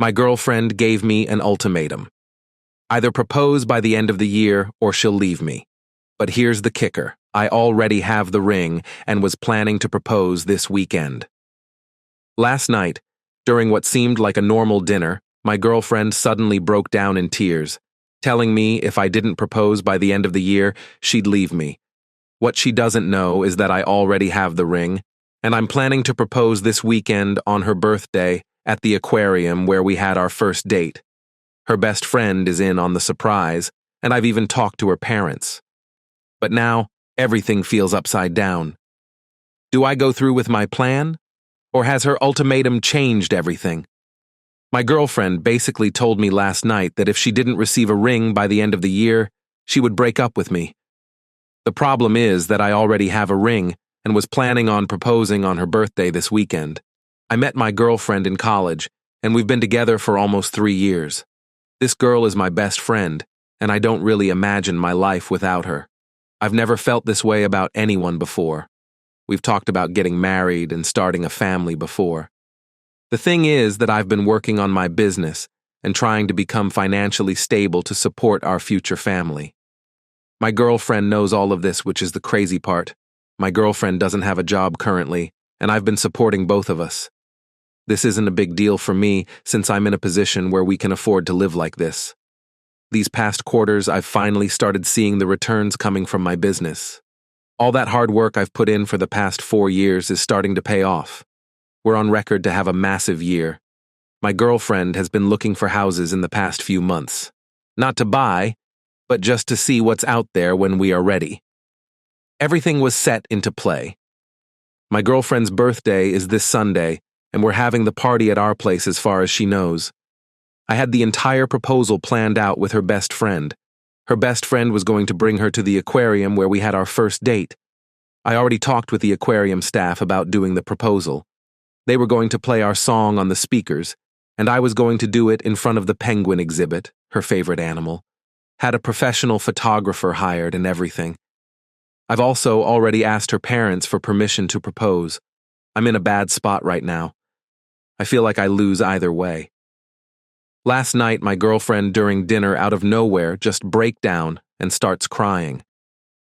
My girlfriend gave me an ultimatum. Either propose by the end of the year or she'll leave me. But here's the kicker. I already have the ring and was planning to propose this weekend. Last night, during what seemed like a normal dinner, my girlfriend suddenly broke down in tears, telling me if I didn't propose by the end of the year, she'd leave me. What she doesn't know is that I already have the ring, and I'm planning to propose this weekend on her birthday at the aquarium where we had our first date. Her best friend is in on the surprise, and I've even talked to her parents. But now, everything feels upside down. Do I go through with my plan? Or has her ultimatum changed everything? My girlfriend basically told me last night that if she didn't receive a ring by the end of the year, she would break up with me. The problem is that I already have a ring and was planning on proposing on her birthday this weekend. I met my girlfriend in college, and we've been together for almost 3 years. This girl is my best friend, and I don't really imagine my life without her. I've never felt this way about anyone before. We've talked about getting married and starting a family before. The thing is that I've been working on my business and trying to become financially stable to support our future family. My girlfriend knows all of this, which is the crazy part. My girlfriend doesn't have a job currently, and I've been supporting both of us. This isn't a big deal for me since I'm in a position where we can afford to live like this. These past quarters, I've finally started seeing the returns coming from my business. All that hard work I've put in for the past 4 years is starting to pay off. We're on record to have a massive year. My girlfriend has been looking for houses in the past few months. Not to buy, but just to see what's out there when we are ready. Everything was set into play. My girlfriend's birthday is this Sunday, and we're having the party at our place as far as she knows. I had the entire proposal planned out with her best friend. Her best friend was going to bring her to the aquarium where we had our first date. I already talked with the aquarium staff about doing the proposal. They were going to play our song on the speakers, and I was going to do it in front of the penguin exhibit, her favorite animal. Had a professional photographer hired and everything. I've also already asked her parents for permission to propose. I'm in a bad spot right now. I feel like I lose either way. Last night, my girlfriend during dinner out of nowhere just breaks down and starts crying.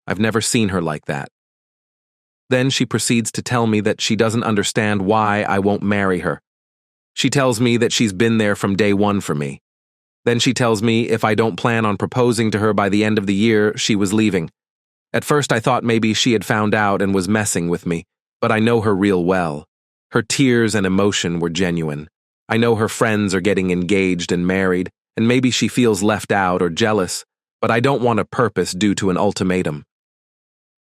I've never seen her like that. Then she proceeds to tell me that she doesn't understand why I won't marry her. She tells me that she's been there from day one for me. Then she tells me if I don't plan on proposing to her by the end of the year, she was leaving. At first I thought maybe she had found out and was messing with me, but I know her real well. Her tears and emotion were genuine. I know her friends are getting engaged and married, and maybe she feels left out or jealous, but I don't want a purpose due to an ultimatum.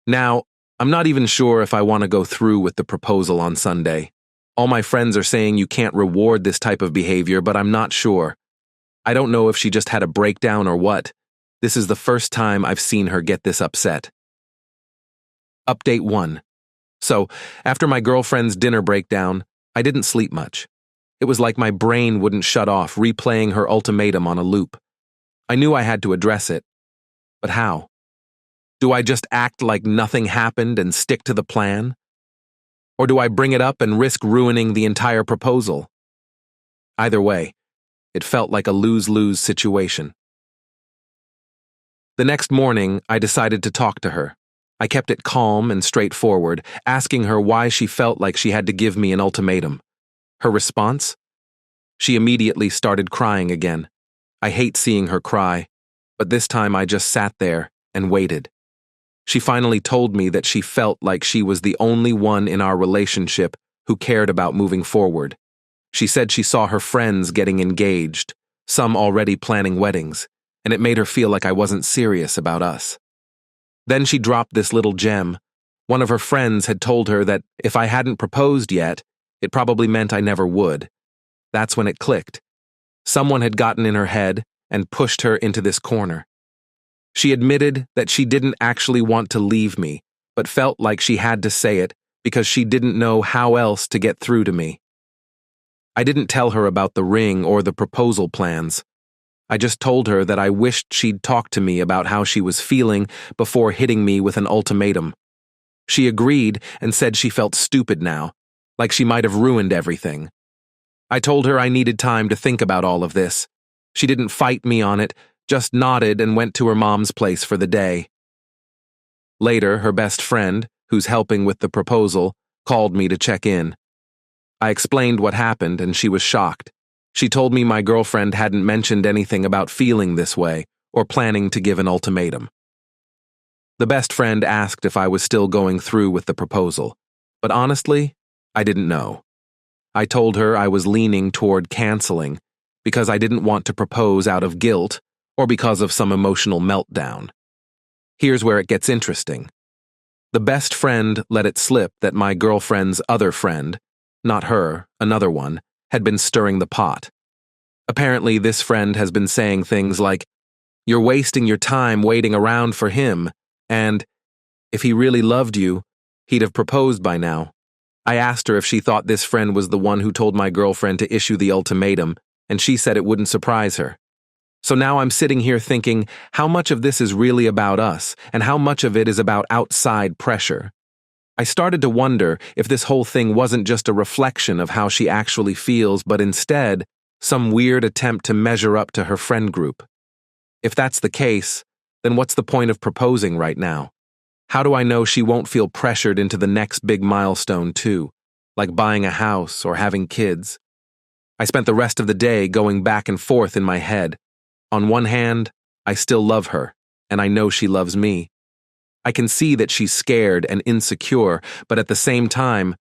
Now, I'm not even sure if I want to go through with the proposal on Sunday. All my friends are saying you can't reward this type of behavior, but I'm not sure. I don't know if she just had a breakdown or what. This is the first time I've seen her get this upset. Update 1. So, after my girlfriend's dinner breakdown, I didn't sleep much. It was like my brain wouldn't shut off, replaying her ultimatum on a loop. I knew I had to address it. But how? Do I just act like nothing happened and stick to the plan? Or do I bring it up and risk ruining the entire proposal? Either way, it felt like a lose-lose situation. The next morning, I decided to talk to her. I kept it calm and straightforward, asking her why she felt like she had to give me an ultimatum. Her response? She immediately started crying again. I hate seeing her cry, but this time I just sat there and waited. She finally told me that she felt like she was the only one in our relationship who cared about moving forward. She said she saw her friends getting engaged, some already planning weddings, and it made her feel like I wasn't serious about us. Then she dropped this little gem. One of her friends had told her that if I hadn't proposed yet, it probably meant I never would. That's when it clicked. Someone had gotten in her head and pushed her into this corner. She admitted that she didn't actually want to leave me, but felt like she had to say it because she didn't know how else to get through to me. I didn't tell her about the ring or the proposal plans. I just told her that I wished she'd talk to me about how she was feeling before hitting me with an ultimatum. She agreed and said she felt stupid now, like she might have ruined everything. I told her I needed time to think about all of this. She didn't fight me on it, just nodded and went to her mom's place for the day. Later, her best friend, who's helping with the proposal, called me to check in. I explained what happened and she was shocked. She told me my girlfriend hadn't mentioned anything about feeling this way or planning to give an ultimatum. The best friend asked if I was still going through with the proposal, but honestly, I didn't know. I told her I was leaning toward canceling because I didn't want to propose out of guilt or because of some emotional meltdown. Here's where it gets interesting. The best friend let it slip that my girlfriend's other friend, not her, another one, had been stirring the pot. Apparently, this friend has been saying things like, "You're wasting your time waiting around for him," and, "If he really loved you, he'd have proposed by now." I asked her if she thought this friend was the one who told my girlfriend to issue the ultimatum, and she said it wouldn't surprise her. So now I'm sitting here thinking how much of this is really about us and how much of it is about outside pressure. I started to wonder if this whole thing wasn't just a reflection of how she actually feels, but instead some weird attempt to measure up to her friend group. If that's the case, then what's the point of proposing right now? How do I know she won't feel pressured into the next big milestone too, like buying a house or having kids? I spent the rest of the day going back and forth in my head. On one hand, I still love her, and I know she loves me. I can see that she's scared and insecure, but at the same time,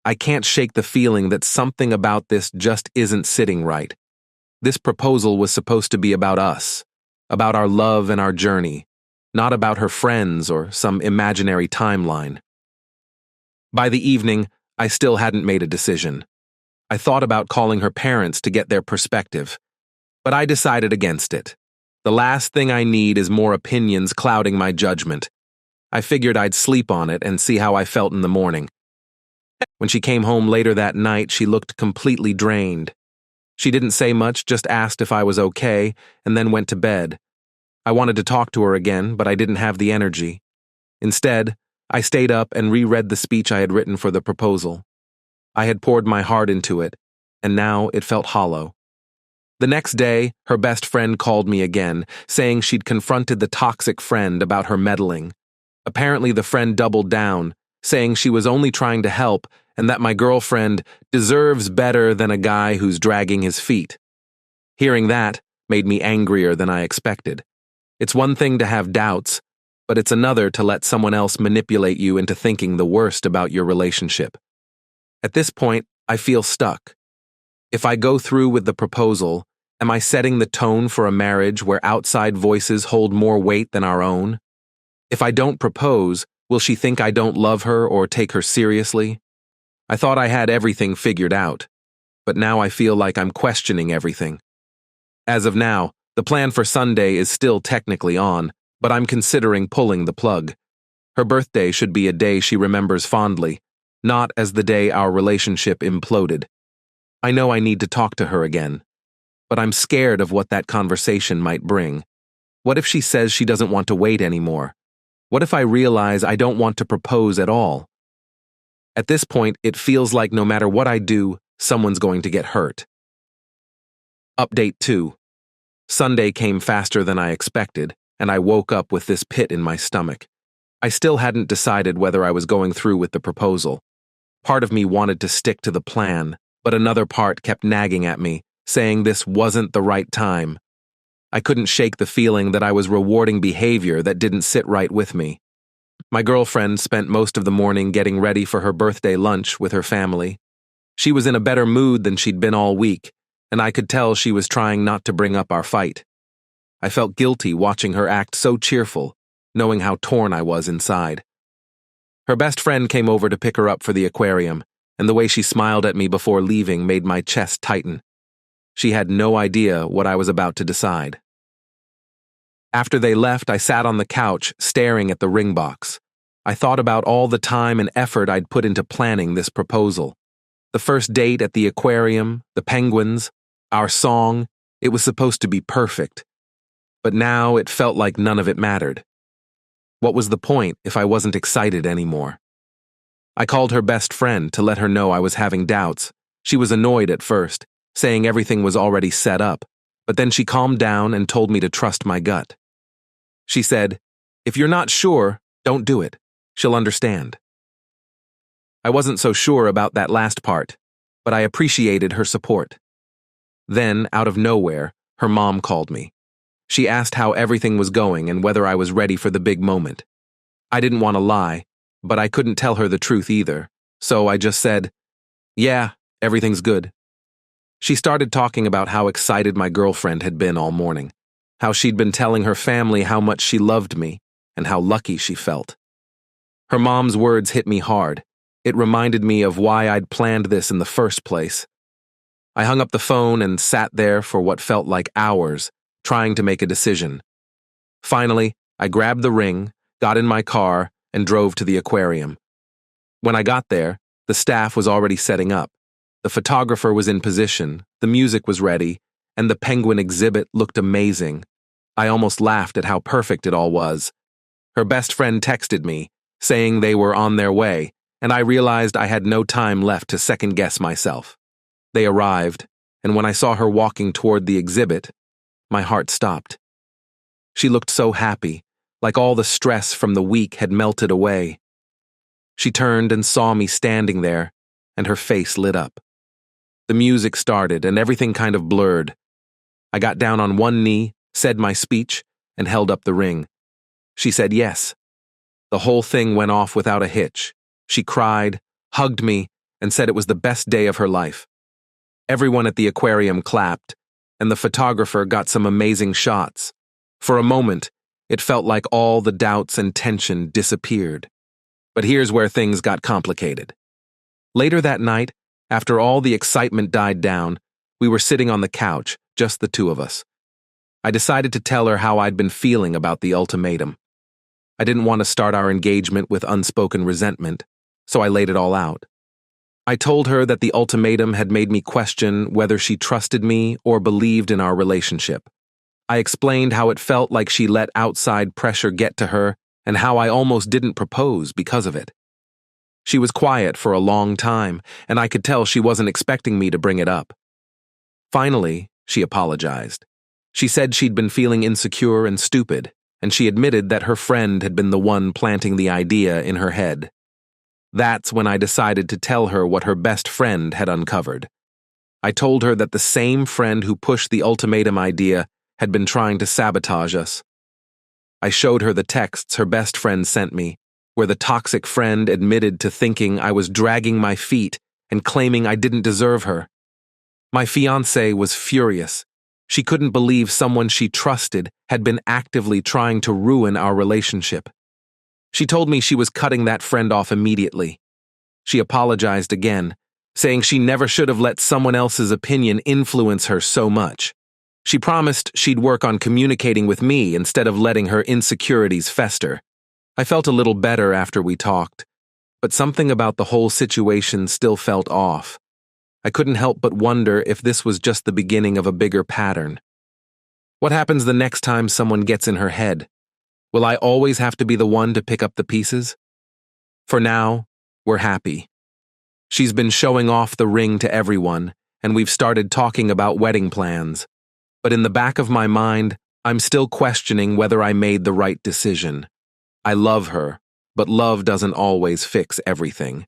I can't shake the feeling that something about this just isn't sitting right. This proposal was supposed to be about us, about our love and our journey, not about her friends or some imaginary timeline. By the evening, I still hadn't made a decision. I thought about calling her parents to get their perspective, but I decided against it. The last thing I need is more opinions clouding my judgment. I figured I'd sleep on it and see how I felt in the morning. When she came home later that night, she looked completely drained. She didn't say much, just asked if I was okay, and then went to bed. I wanted to talk to her again, but I didn't have the energy. Instead, I stayed up and reread the speech I had written for the proposal. I had poured my heart into it, and now it felt hollow. The next day, her best friend called me again, saying she'd confronted the toxic friend about her meddling. Apparently, the friend doubled down, saying she was only trying to help and that my girlfriend deserves better than a guy who's dragging his feet. Hearing that made me angrier than I expected. It's one thing to have doubts, but it's another to let someone else manipulate you into thinking the worst about your relationship. At this point, I feel stuck. If I go through with the proposal, am I setting the tone for a marriage where outside voices hold more weight than our own? If I don't propose, will she think I don't love her or take her seriously? I thought I had everything figured out, but now I feel like I'm questioning everything. As of now, the plan for Sunday is still technically on, but I'm considering pulling the plug. Her birthday should be a day she remembers fondly, not as the day our relationship imploded. I know I need to talk to her again, but I'm scared of what that conversation might bring. What if she says she doesn't want to wait anymore? What if I realize I don't want to propose at all? At this point, it feels like no matter what I do, someone's going to get hurt. Update 2. Sunday came faster than I expected, and I woke up with this pit in my stomach. I still hadn't decided whether I was going through with the proposal. Part of me wanted to stick to the plan, but another part kept nagging at me, saying this wasn't the right time. I couldn't shake the feeling that I was rewarding behavior that didn't sit right with me. My girlfriend spent most of the morning getting ready for her birthday lunch with her family. She was in a better mood than she'd been all week, and I could tell she was trying not to bring up our fight. I felt guilty watching her act so cheerful, knowing how torn I was inside. Her best friend came over to pick her up for the aquarium, and the way she smiled at me before leaving made my chest tighten. She had no idea what I was about to decide. After they left, I sat on the couch, staring at the ring box. I thought about all the time and effort I'd put into planning this proposal. The first date at the aquarium, the penguins, our song, it was supposed to be perfect. But now it felt like none of it mattered. What was the point if I wasn't excited anymore? I called her best friend to let her know I was having doubts. She was annoyed at first, saying everything was already set up, but then she calmed down and told me to trust my gut. She said, "If you're not sure, don't do it. She'll understand." I wasn't so sure about that last part, but I appreciated her support. Then, out of nowhere, her mom called me. She asked how everything was going and whether I was ready for the big moment. I didn't want to lie, but I couldn't tell her the truth either, so I just said, "Yeah, everything's good." She started talking about how excited my girlfriend had been all morning, how she'd been telling her family how much she loved me, and how lucky she felt. Her mom's words hit me hard. It reminded me of why I'd planned this in the first place. I hung up the phone and sat there for what felt like hours, trying to make a decision. Finally, I grabbed the ring, got in my car, and drove to the aquarium. When I got there, the staff was already setting up. The photographer was in position, the music was ready, and the penguin exhibit looked amazing. I almost laughed at how perfect it all was. Her best friend texted me, saying they were on their way, and I realized I had no time left to second-guess myself. They arrived, and when I saw her walking toward the exhibit, my heart stopped. She looked so happy, like all the stress from the week had melted away. She turned and saw me standing there, and her face lit up. The music started, and everything kind of blurred. I got down on one knee, said my speech, and held up the ring. She said yes. The whole thing went off without a hitch. She cried, hugged me, and said it was the best day of her life. Everyone at the aquarium clapped, and the photographer got some amazing shots. For a moment, it felt like all the doubts and tension disappeared. But here's where things got complicated. Later that night, after all the excitement died down, we were sitting on the couch, just the two of us. I decided to tell her how I'd been feeling about the ultimatum. I didn't want to start our engagement with unspoken resentment, so I laid it all out. I told her that the ultimatum had made me question whether she trusted me or believed in our relationship. I explained how it felt like she let outside pressure get to her and how I almost didn't propose because of it. She was quiet for a long time, and I could tell she wasn't expecting me to bring it up. Finally, she apologized. She said she'd been feeling insecure and stupid, and she admitted that her friend had been the one planting the idea in her head. That's when I decided to tell her what her best friend had uncovered. I told her that the same friend who pushed the ultimatum idea had been trying to sabotage us. I showed her the texts her best friend sent me, where the toxic friend admitted to thinking I was dragging my feet and claiming I didn't deserve her. My fiancée was furious. She couldn't believe someone she trusted had been actively trying to ruin our relationship. She told me she was cutting that friend off immediately. She apologized again, saying she never should have let someone else's opinion influence her so much. She promised she'd work on communicating with me instead of letting her insecurities fester. I felt a little better after we talked, but something about the whole situation still felt off. I couldn't help but wonder if this was just the beginning of a bigger pattern. What happens the next time someone gets in her head? Will I always have to be the one to pick up the pieces? For now, we're happy. She's been showing off the ring to everyone, and we've started talking about wedding plans. But in the back of my mind, I'm still questioning whether I made the right decision. I love her, but love doesn't always fix everything.